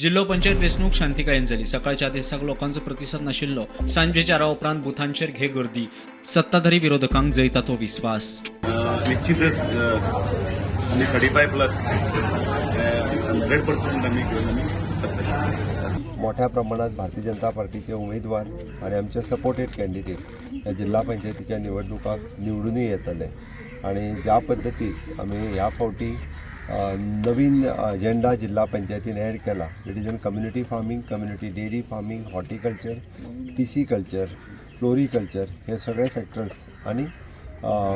जिल्हा पंचायत वेंचणूक शांतिकायेन जाली। सकाळच्या दिसाक लोकांचो प्रतिसाद नाशिल्लो। सांजे 4 उपरांत बुथांचेर घे गर्दी। सत्ताधारी विरोधकांक जैता तो विस्वास। निश्चितच आम्ही 35+ 100% आम्ही घेऊन आम्ही सत्ता मोठ्या प्रमाणात भारतीय जनता पार्टीचे उमेदवार आणि आमचे सपोर्टेड कॅन्डिडेट या जिल्हा पंचायतीच्या निवडणुकाक निवडूनही येतले आणि ज्या पद्धतीत आम्ही ह्या फावटी नवीन अजेंडा जिल्हा पंचायतीन ॲड केला, it is on community farming, community dairy farming, horticulture, pisciculture, floriculture हे सगळे फॅक्टर्स आणि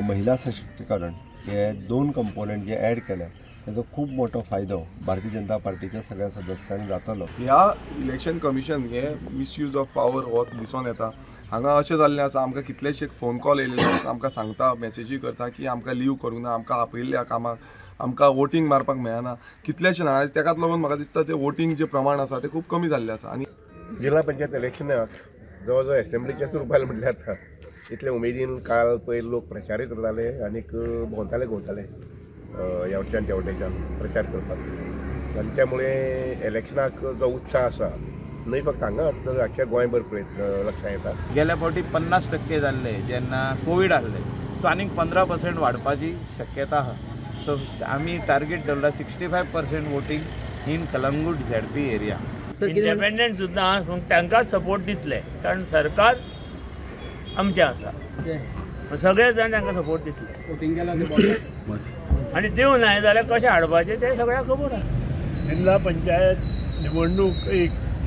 महिला सशक्तीकरण हे 2 कंपोनंट जे ॲड केले त्याचा खूप मोठो फायदो भारतीय जनता पार्टीच्या सगळ्या सदस्यांक जातलो। ह्या इलेक्शन कमिशन हे मिसयूज ऑफ पावर हो दिसून येता। हांगा अशें जाल्लें आसा, आमकां कितलेशे फोन कॉल येयलेले आमकां सांगता, मेसेजी करता की आमकां लीव करूंक ना, आमकां आपयल्ल्या कामाक आमकां वोटींग मारपाक मेळना, कितलेशे ना। तेकाच लागून म्हाका दिसता ते वोटींग जे प्रमाण आसा ते खूब कमी जाल्लें आसा। आनी जिल्हा पंचायत इलेक्शनाक जवळ जवळ एसेंब्लीचेच रुपायल म्हटल्यार आता इतले उमेदीन काल पयले लोक प्रचारूय करताले आनीक भोंवताले ह्या वटेच्यान त्या वटेच्यान प्रचार करपाक आनी त्यामुळे इलेक्शनाक जो उत्साह आसा न्हय फक्त हांगा तर आख्ख्या गोंयभर पळयत लक्षांत येता। गेल्या फावटी 50% जाल्ले जेन्ना कोवीड आसले, सो आनीक 15% वाडपाची शक्यता आहा। सो आमी टार्गेट दवरला 65% voting in Calangute ZP area. Independent सुद्दां आहा, तांकांच सपोर्ट दितले, कारण सरकार आमचें आसा, सगळे जाण तांकां सपोर्ट दितले आनी दिवं ना जाल्यार कशें हाडपाचें तें सगळ्यांक खबर आसा। जिल्हा पंचायत निवडणूक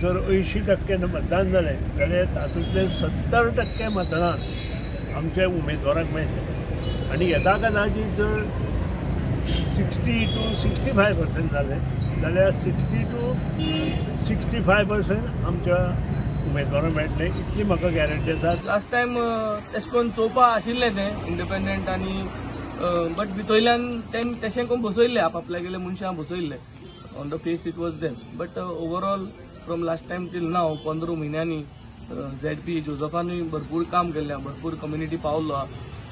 जर 80% मतदान जालें जाल्यार तातूंतले 70% मतदान आमच्या उमेदवाराक मेळटलें आनी येता कदाचित जर 60 to 65% जालें जाल्यार 60 to 65% आमच्या उमेदवाराक मेळटलें, इतली म्हाका गॅरंटी आसा। लास्ट टायम तेश कोन चोवपा आशिल्लें तें इंडिपेंडंट आनी बट भितरल्यान तें तशें करून बसयल्लें, आपल्यागेले मनशां बसयल्ले on the face it was them, but overall from last time till now 15 म्हयन्यांनी ZP जोझफानूय भरपूर काम केल्लें, भरपूर कम्युनिटी पावलो आहा।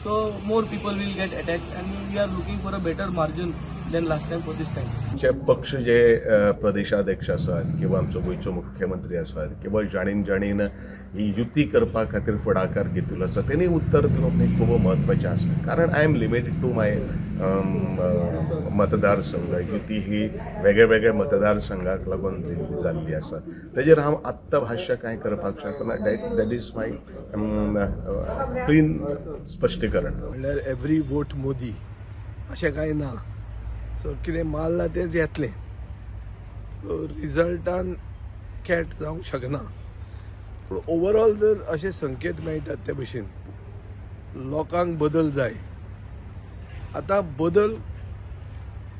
So more people will get attached आनी we are looking for a better margin than last time for this time. आमचे पक्ष जे प्रदेशाध्यक्ष आसात किंवा आमचो गोंयचो मुख्यमंत्री आसात किंवा जाणीन ही युती करपा खातीर फुडाकार घेतिल्लो आसा तेणी उत्तर दिवप हे खूब म्हत्वाचें आसा, कारण आय एम लिमिटेड टू माय मतदारसंघ। युती ही वेगळ्या वेगळ्या मतदारसंघाक लागून जाल्ली आसा, तेजेर हांव आत्तां भाश्य कांय करपाक शकना। दॅट इज माय क्लीन स्पश्टीकरण। म्हणल्यार एवरी वोट मोदी अशें कांय ना, सो कितें मारला तेच येतलें, सो रिजल्टान कॅट जावंक शकना। पूण ओवरऑल जर अशे संकेत मेळटात ते भशेन लोकांक बदल जाय। आतां बदल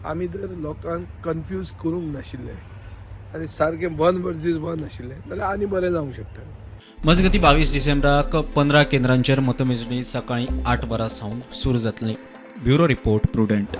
आमी जर लोकांक कन्फ्यूज करूंक नाशिल्ले आनी सारकें 1 versus 1 आशिल्लें जाल्यार आनी बरें जावंक शकता। मजगती 22 डिसेंबराक 15 केंद्रांचेर मतमेजणी सकाळी 8 वरां सावन सुरू जातली। Bureau report prudent.